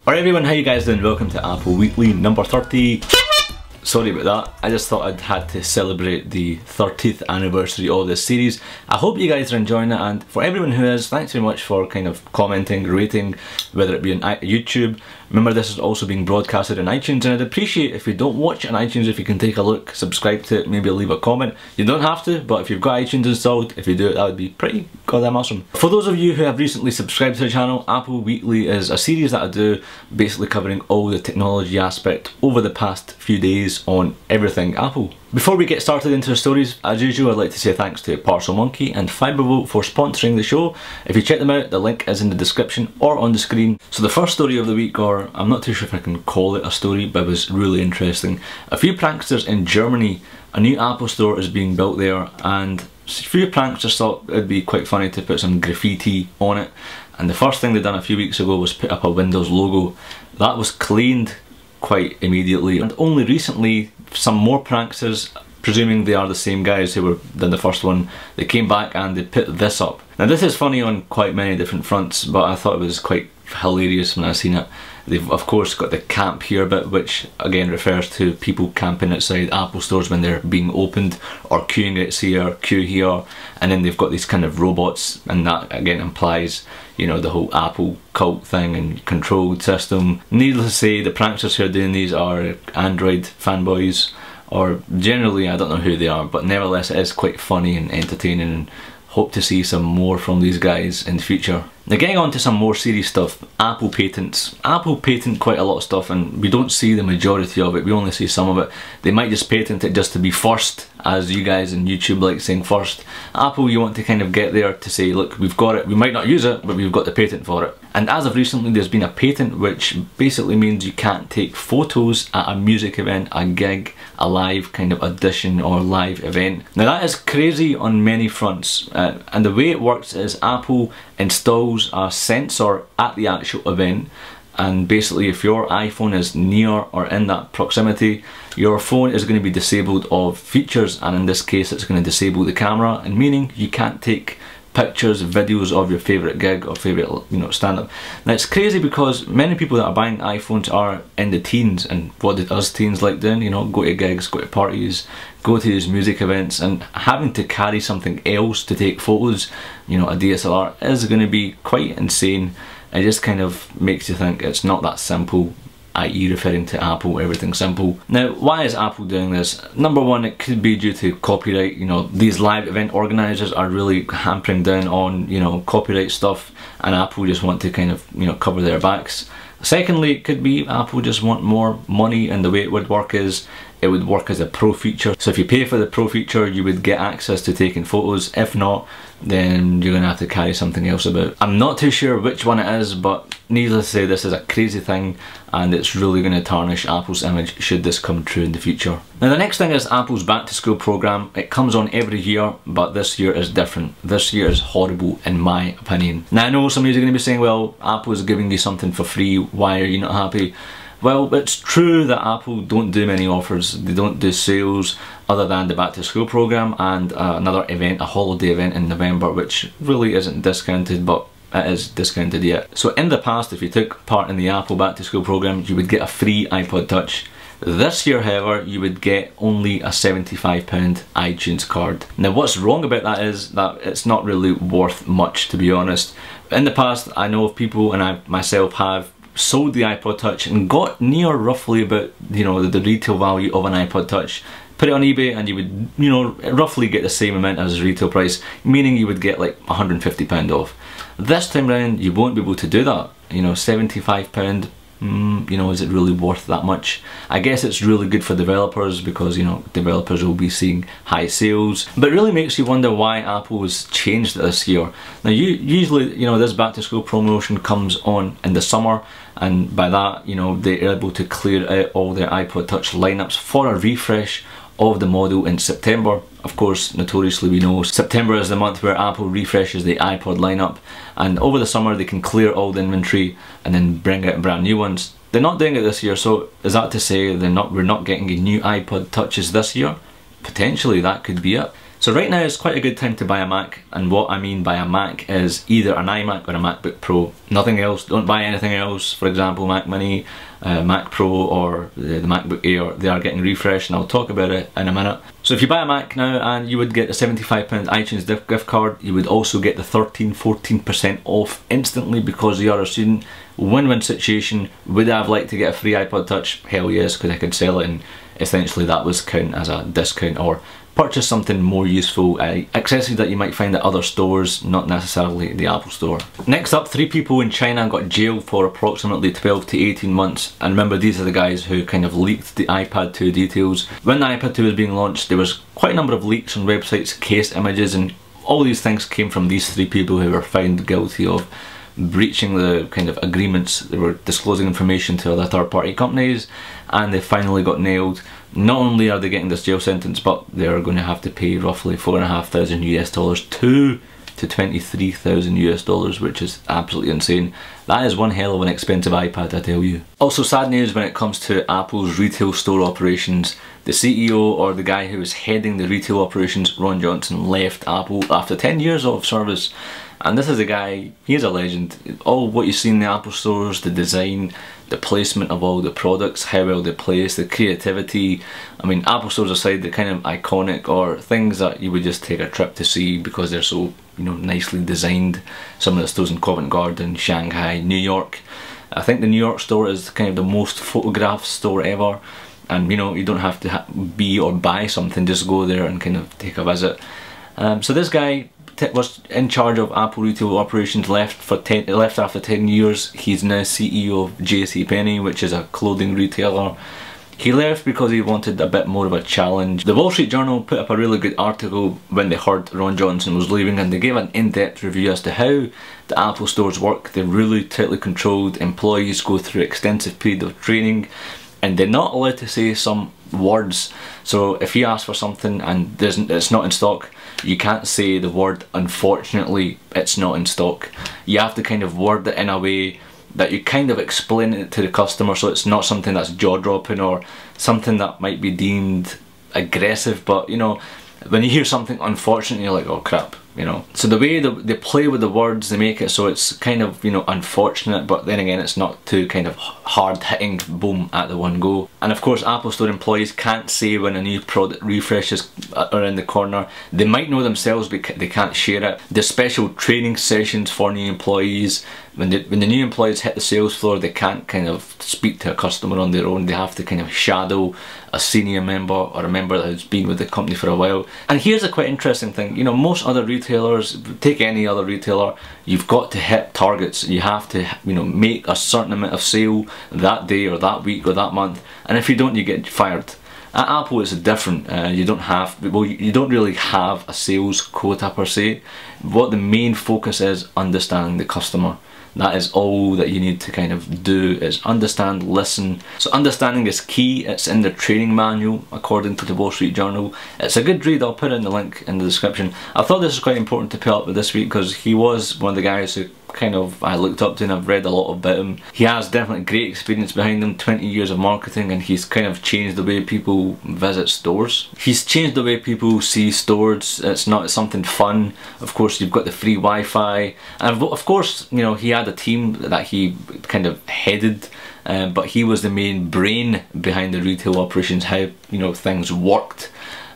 Alright everyone, how you guys doing? Welcome to Apple Weekly number 30. Sorry about that, I just thought I'd had to celebrate the 30th anniversary of this series. I hope you guys are enjoying it, and for everyone who is, thanks very much for kind of commenting, rating, whether it be on YouTube. Remember, this is also being broadcasted on iTunes, and I'd appreciate if you don't watch it on iTunes, if you can take a look, subscribe to it, maybe leave a comment. You don't have to, but if you've got iTunes installed, if you do it, that would be pretty goddamn awesome. For those of you who have recently subscribed to the channel, Apple Weekly is a series that I do, basically covering all the technology aspect over the past few days on everything Apple. Before we get started into the stories, as usual, I'd like to say thanks to Parcel Monkey and Fibervolt for sponsoring the show. If you check them out, the link is in the description or on the screen. So the first story of the week, or I'm not too sure if I can call it a story, but it was really interesting. A few pranksters in Germany, a new Apple store is being built there, and a few pranksters thought it'd be quite funny to put some graffiti on it. And the first thing they done a few weeks ago was put up a Windows logo. That was cleaned quite immediately, and only recently some more pranksters, presuming they are the same guys who were done the first one, they came back and they put this up. Now this is funny on quite many different fronts, but I thought it was quite hilarious when I seen it. They've of course got the camp here bit, which again refers to people camping outside Apple stores when they're being opened, or queuing out here, queue here, and then they've got these kind of robots, and that again implies, you know, the whole Apple cult thing and controlled system. Needless to say, the pranksters who are doing these are Android fanboys, or generally I don't know who they are, but nevertheless it is quite funny and entertaining, and hope to see some more from these guys in the future. Now getting on to some more serious stuff, Apple patents. Apple patent quite a lot of stuff, and we don't see the majority of it, we only see some of it. They might just patent it just to be first, as you guys in YouTube like saying first. Apple, you want to kind of get there to say, look, we've got it, we might not use it, but we've got the patent for it. And as of recently, there's been a patent which basically means you can't take photos at a music event, a gig, a live kind of audition or live event. Now that is crazy on many fronts, and the way it works is Apple installs a sensor at the actual event, and basically if your iPhone is near or in that proximity, your phone is going to be disabled of features, and in this case it's going to disable the camera, and meaning you can't take pictures, videos of your favourite gig or favourite, you know, stand-up. Now it's crazy because many people that are buying iPhones are in the teens, and what did us teens like doing? You know, go to gigs, go to parties, go to these music events, and having to carry something else to take photos, you know, a DSLR, is going to be quite insane. It just kind of makes you think it's not that simple, i.e. referring to Apple, everything simple. Now, why is Apple doing this? Number one, it could be due to copyright. You know, these live event organisers are really hampering down on, you know, copyright stuff, and Apple just want to kind of, you know, cover their backs. Secondly, it could be Apple just want more money, and the way it would work is it would work as a pro feature. So if you pay for the pro feature, you would get access to taking photos. If not, then you're going to have to carry something else about. I'm not too sure which one it is, but needless to say, this is a crazy thing, and it's really going to tarnish Apple's image should this come true in the future. Now the next thing is Apple's back to school program. It comes on every year, but this year is different. This year is horrible in my opinion. Now I know some of you are going to be saying, well, Apple is giving you something for free, why are you not happy? Well, it's true that Apple don't do many offers. They don't do sales other than the back to school program and another event, a holiday event in November, which really isn't discounted, but it is discounted yet. So in the past, if you took part in the Apple back to school program, you would get a free iPod Touch. This year, however, you would get only a £75 iTunes card. Now what's wrong about that is that it's not really worth much, to be honest. In the past, I know of people, and I myself have, sold the iPod Touch and got near roughly about, you know, the retail value of an iPod Touch. Put it on eBay and you would, you know, roughly get the same amount as retail price, meaning you would get like £150 off. This time round you won't be able to do that. You know, £75, you know, is it really worth that much? I guess it's really good for developers because, you know, developers will be seeing high sales, but it really makes you wonder why Apple has changed it this year. Now usually, you know, this back to school promotion comes on in the summer, and by that, you know, they're able to clear out all their iPod Touch lineups for a refresh of the model in September. Of course, notoriously we know September is the month where Apple refreshes the iPod lineup, and over the summer they can clear all the inventory and then bring out brand new ones. They're not doing it this year, so is that to say we're not getting new iPod Touches this year? Potentially that could be it. So right now is quite a good time to buy a Mac, and what I mean by a Mac is either an iMac or a MacBook Pro. Nothing else, don't buy anything else. For example, Mac Mini, Mac Pro or the MacBook Air, they are getting refreshed and I'll talk about it in a minute. So if you buy a Mac now and you would get a £75 iTunes gift card, you would also get the 14% off instantly because you are a student. Win-win situation. Would I have liked to get a free iPod Touch? Hell yes, because I could sell it and essentially that was count as a discount, or purchase something more useful, accessories that you might find at other stores, not necessarily the Apple Store. Next up, 3 people in China got jailed for approximately 12 to 18 months. And remember, these are the guys who kind of leaked the iPad 2 details. When the iPad 2 was being launched, there was quite a number of leaks on websites, case images, and all these things came from these 3 people who were found guilty of breaching the kind of agreements. They were disclosing information to other third-party companies, and they finally got nailed. Not only are they getting this jail sentence, but they're going to have to pay roughly $4,500 US to $23,000 US, which is absolutely insane. That is one hell of an expensive iPad, I tell you. Also, sad news when it comes to Apple's retail store operations. The CEO, or the guy who was heading the retail operations, Ron Johnson, left Apple after 10 years of service. And this is a guy, he's a legend. All what you see in the Apple stores, the design, the placement of all the products, how well they place, the creativity. I mean, Apple stores aside, they're kind of iconic, or things that you would just take a trip to see because they're so, you know, nicely designed. Some of the stores in Covent Garden, Shanghai, New York. I think the New York store is kind of the most photographed store ever. And you know, you don't have to be or buy something, just go there and kind of take a visit. So this guy was in charge of Apple retail operations, left after 10 years. He's now CEO of JCPenney, which is a clothing retailer. He left because he wanted a bit more of a challenge. The Wall Street Journal put up a really good article when they heard Ron Johnson was leaving, and they gave an in-depth review as to how the Apple stores work. They're really tightly controlled. Employees go through extensive period of training, and they're not allowed to say some words. So if you ask for something and it's not in stock, you can't say the word "unfortunately it's not in stock." You have to kind of word it in a way that you kind of explain it to the customer, so it's not something that's jaw-dropping or something that might be deemed aggressive. But you know, when you hear something "unfortunately," you're like, oh crap, you know. So the way they play with the words, they make it so it's kind of, you know, unfortunate, but then again it's not too kind of hard hitting, boom, at the one go. And of course, Apple Store employees can't say when a new product refreshes around the corner. They might know themselves, but they can't share it. There's special training sessions for new employees. When the new employees hit the sales floor, they can't kind of speak to a customer on their own. They have to kind of shadow a senior member or a member that's been with the company for a while. And here's a quite interesting thing. You know, most other retailers, take any other retailer, you've got to hit targets. You have to, you know, make a certain amount of sale that day or that week or that month, and if you don't, you get fired. At Apple it's different. You don't have, well, you don't really have a sales quota per se. What the main focus is, understanding the customer. That is all that you need to kind of do, is understand, listen. So understanding is key. It's in the training manual according to the Wall Street Journal. It's a good read. I'll put in the link in the description. I thought this was quite important to put up with this week because he was one of the guys who kind of I looked up to and I've read a lot about him. He has definitely great experience behind him, 20 years of marketing, and he's kind of changed the way people visit stores. He's changed the way people see stores. It's not something fun. Of course, you've got the free Wi-Fi, and of course, you know, he had a team that he kind of headed, but he was the main brain behind the retail operations, how, you know, things worked.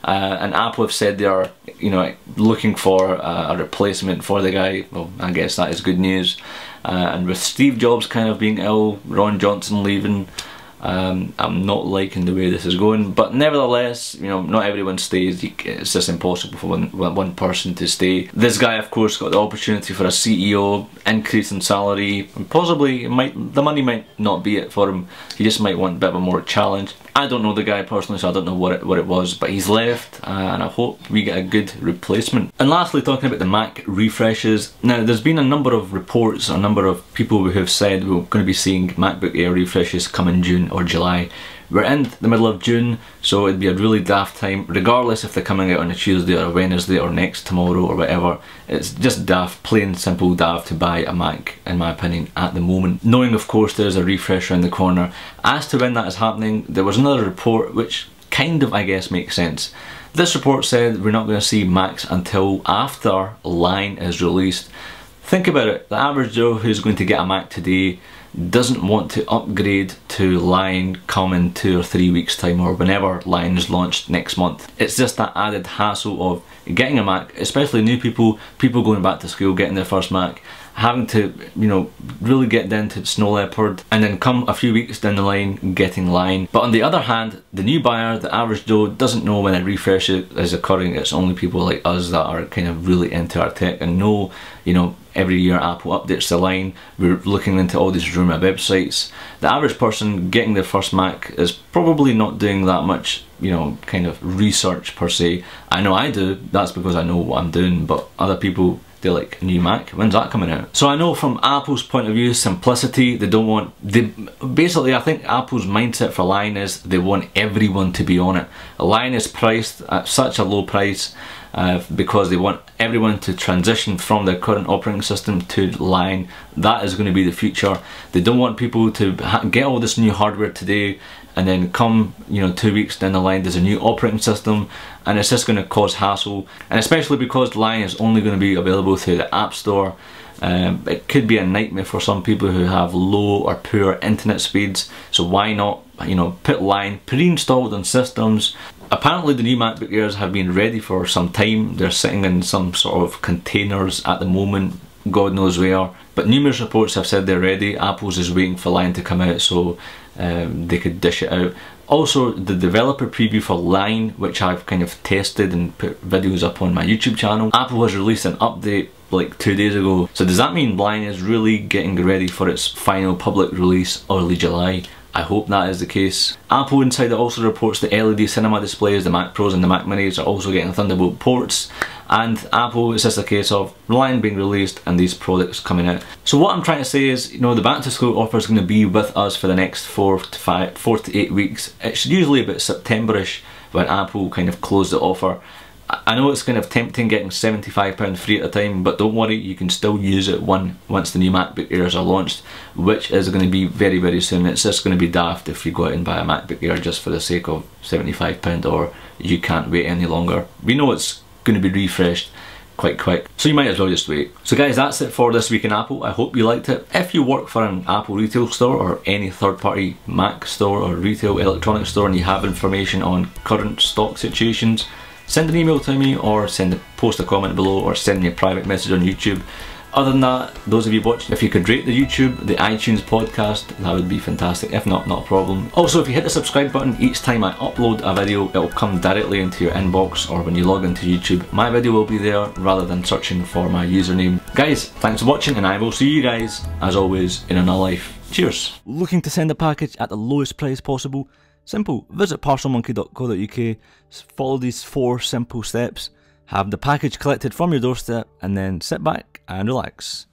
And Apple have said they are, you know, looking for a replacement for the guy. Well, I guess that is good news. And with Steve Jobs kind of being ill, Ron Johnson leaving, I'm not liking the way this is going. But nevertheless, you know, not everyone stays. It's just impossible for one person to stay. This guy, of course, got the opportunity for a CEO, increase in salary, and possibly the money might not be it for him. He just might want a bit of a more challenge. I don't know the guy personally, so I don't know what it was, but he's left, and I hope we get a good replacement. And lastly, talking about the Mac refreshes. Now, there's been a number of reports, a number of people who have said we're going to be seeing MacBook Air refreshes come in June or July. We're in the middle of June, so it'd be a really daft time, regardless if they're coming out on a Tuesday or a Wednesday or next tomorrow or whatever. It's just daft, plain simple daft to buy a Mac, in my opinion, at the moment. Knowing, of course, there's a refresh around the corner. As to when that is happening, there was another report which kind of, I guess, makes sense. This report said we're not going to see Macs until after Line is released. Think about it, the average Joe who's going to get a Mac today doesn't want to upgrade to Line come in 2 or 3 weeks time, or whenever Line is launched next month. It's just that added hassle of getting a Mac, especially new people going back to school, getting their first Mac, having to, you know, really get down to Snow Leopard, and then come a few weeks down the line getting Line. But on the other hand, the new buyer, the average Joe, doesn't know when a refresh is occurring. It's only people like us that are kind of really into our tech and know, you know, every year Apple updates the line. We're looking into all these rumour websites. The average person getting their first Mac is probably not doing that much, you know, kind of research per se. I know I do, that's because I know what I'm doing, but other people, they're like, new Mac, when's that coming out? So I know from Apple's point of view, simplicity, basically I think Apple's mindset for Line is they want everyone to be on it. Line is priced at such a low price because they want everyone to transition from their current operating system to Line. That is going to be the future. They don't want people to get all this new hardware today and then come, you know, 2 weeks down the line there's a new operating system, and it's just going to cause hassle. And especially because Line is only going to be available through the App Store, it could be a nightmare for some people who have low or poor internet speeds. So why not, you know, put Line pre-installed on systems. Apparently the new MacBook Airs have been ready for some time. They're sitting in some sort of containers at the moment, God knows where. But numerous reports have said they're ready. Apple's is waiting for Line to come out so they could dish it out. Also, the developer preview for Line, which I've kind of tested and put videos up on my YouTube channel, Apple has released an update like 2 days ago. So does that mean Line is really getting ready for its final public release early July? I hope that is the case. Apple Insider also reports the LED cinema displays, the Mac Pros and the Mac Minis are also getting Thunderbolt ports, and Apple, it's just a case of Line being released and these products coming out. So what I'm trying to say is, you know, the back to school offer is going to be with us for the next 4 to 8 weeks. It's usually about September-ish when Apple kind of close the offer. I know it's kind of tempting getting £75 free at a time, but don't worry, you can still use it once the new MacBook Airs are launched, which is going to be very, very soon. It's just going to be daft if you go out and buy a MacBook Air just for the sake of £75, or you can't wait any longer. We know it's going to be refreshed quite quick, so you might as well just wait. So guys, that's it for this week in Apple. I hope you liked it. If you work for an Apple retail store or any third-party Mac store or retail electronics store and you have information on current stock situations, send an email to me, or post a comment below, or send me a private message on YouTube. Other than that, those of you watching, if you could rate the YouTube, the iTunes podcast, that would be fantastic. If not, not a problem. Also, if you hit the subscribe button each time I upload a video, it will come directly into your inbox, or when you log into YouTube, my video will be there rather than searching for my username. Guys, thanks for watching, and I will see you guys, as always, in another life. Cheers. Looking to send a package at the lowest price possible? Simple. Visit parcelmonkey.co.uk, follow these 4 simple steps, have the package collected from your doorstep, and then sit back and relax.